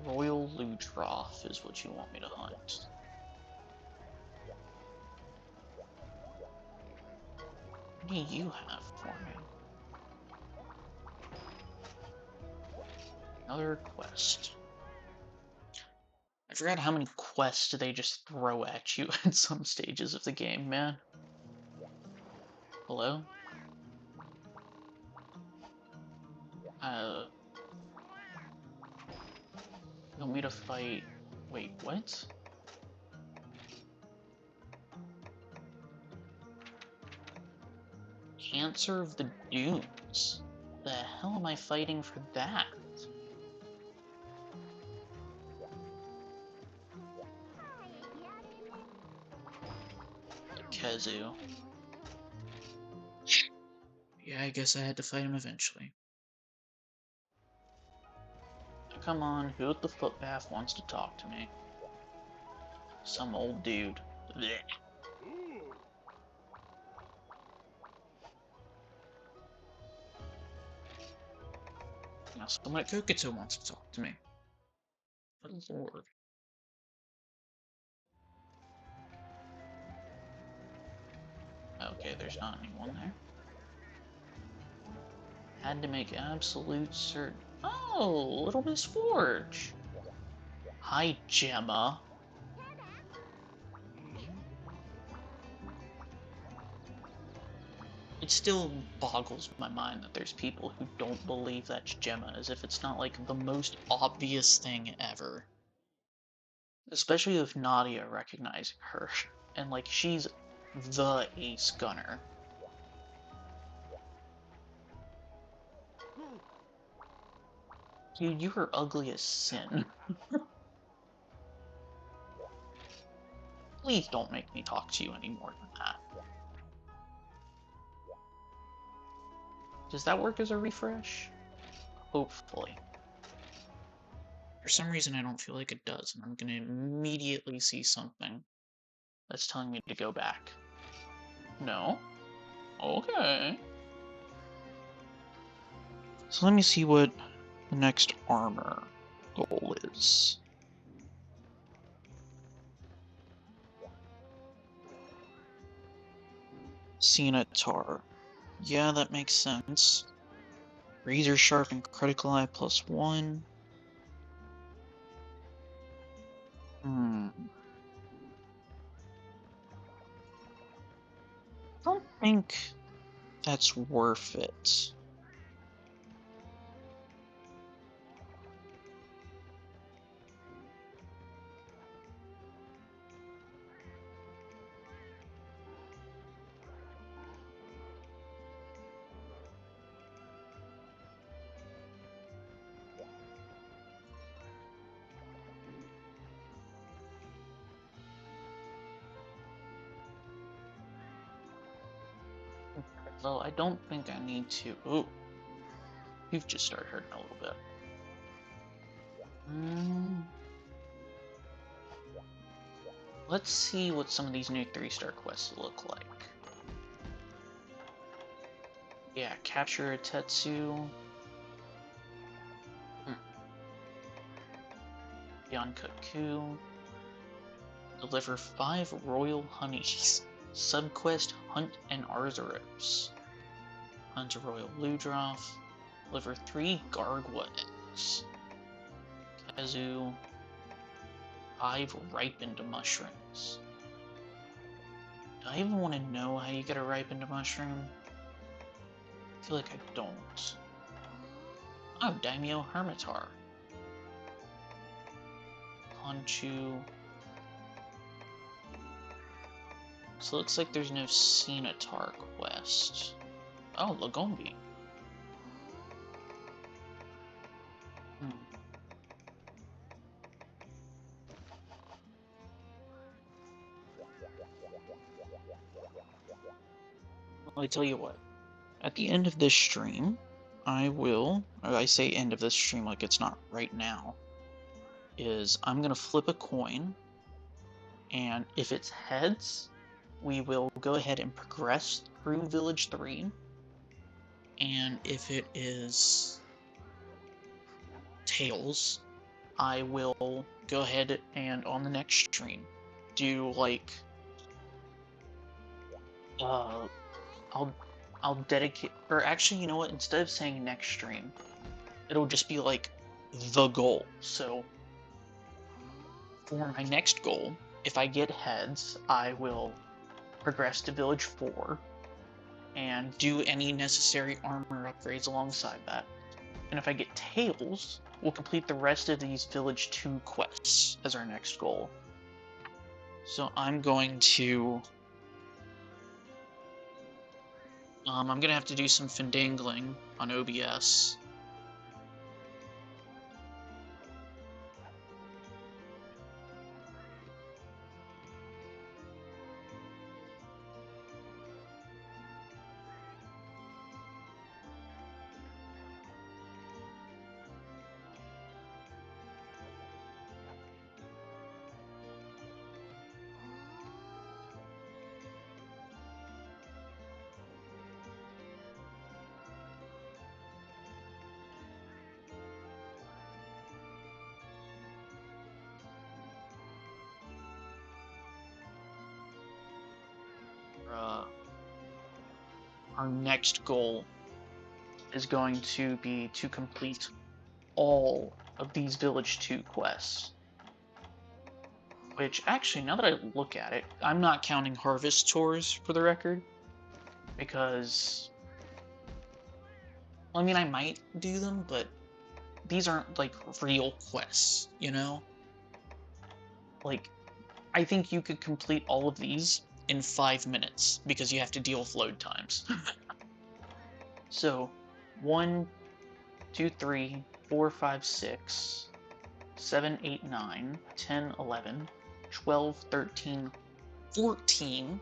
Royal Ludroth is what you want me to hunt. What do you have for me? Another quest. I forgot how many quests they just throw at you at some stages of the game, man. Hello? You want me to fight... Wait, what? Cancer of the Dunes? The hell am I fighting for that? Kezu. Yeah, I guess I had to fight him eventually. Come on, who at the footpath wants to talk to me? Some old dude. Blech. Now someone at Kokoto wants to talk to me. Good lord. Okay, there's not anyone there. Had to make absolute certain. Oh, Little Miss Forge! Hi, Gemma. It still boggles my mind that there's people who don't believe that's Gemma, as if it's not like the most obvious thing ever. Especially with Nadia recognizing her. And like, she's the ace gunner. Dude, you are ugly as sin. Please don't make me talk to you any more than that. Does that work as a refresh? Hopefully. For some reason, I don't feel like it does, and I'm gonna immediately see something that's telling me to go back. No? Okay. So let me see what the next armor goal is. Cenatar. Yeah, that makes sense. Razor Sharp and Critical Eye +1. I don't think that's worth it. Well, I don't think I need to. Ooh, you've just started hurting a little bit. Mm, let's see what some of these new 3-star quests look like. Yeah, capture a Tetsu. Hmm. The Uncut Coup. Deliver 5 royal honeys. Subquest Hunt an Arzuros. Hunt a royal Ludroth. Deliver 3 Gargwa eggs. Kazu. 5 ripened mushrooms. Do I even want to know how you get a ripened mushroom? I feel like I don't. Oh, Daimyo Hermitar. Conchu. So it looks like there's no Cenatar quest. Oh, Lagombi. Hmm. Well, I tell you what. At the end of this stream, I will, or I say end of this stream like it's not right now, is I'm gonna flip a coin, and if it's heads, we will go ahead and progress through Village 3, and if it is tails, I will go ahead and on the next stream do like uh I'll I'll dedicate, or actually, you know what, instead of saying next stream, it'll just be like the goal. So for my next goal, if I get heads, I will progress to Village 4 and do any necessary armor upgrades alongside that. And if I get tails, we'll complete the rest of these Village 2 quests as our next goal. So I'm going to I'm gonna have to do some findangling on OBS. Uh, our next goal is going to be to complete all of these Village 2 quests. Which, actually, now that I look at it, I'm not counting Harvest Tours for the record, because, well, I mean, I might do them, but these aren't, like, real quests, you know? Like, I think you could complete all of these in 5 minutes, because you have to deal with load times. So, 1, 2, 3, 4, 5, 6, 7, 8, 9, 10, 11, 12, 13, 14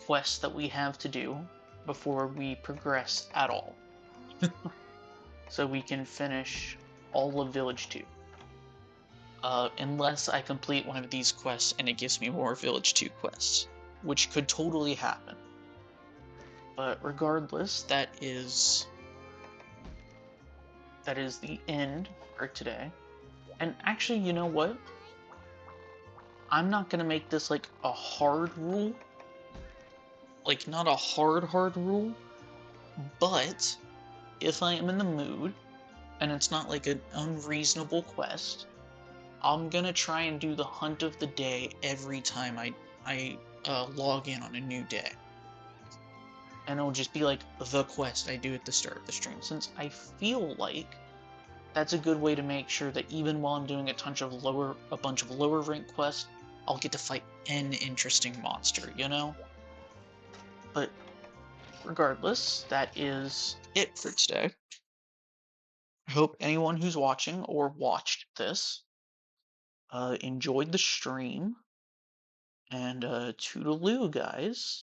quests that we have to do before we progress at all. So we can finish all of Village 2. Unless I complete one of these quests and it gives me more Village 2 quests, which could totally happen. But regardless, that is the end for today. And actually, you know what? I'm not gonna make this like a hard rule. Like, not a hard rule, but if I am in the mood and it's not like an unreasonable quest, I'm gonna try and do the hunt of the day every time I log in on a new day. And it'll just be like the quest I do at the start of the stream, since I feel like that's a good way to make sure that even while I'm doing a bunch of lower rank quests, I'll get to fight an interesting monster, you know? But regardless, that is it for today. I hope anyone who's watching or watched this enjoyed the stream, and toodaloo, guys.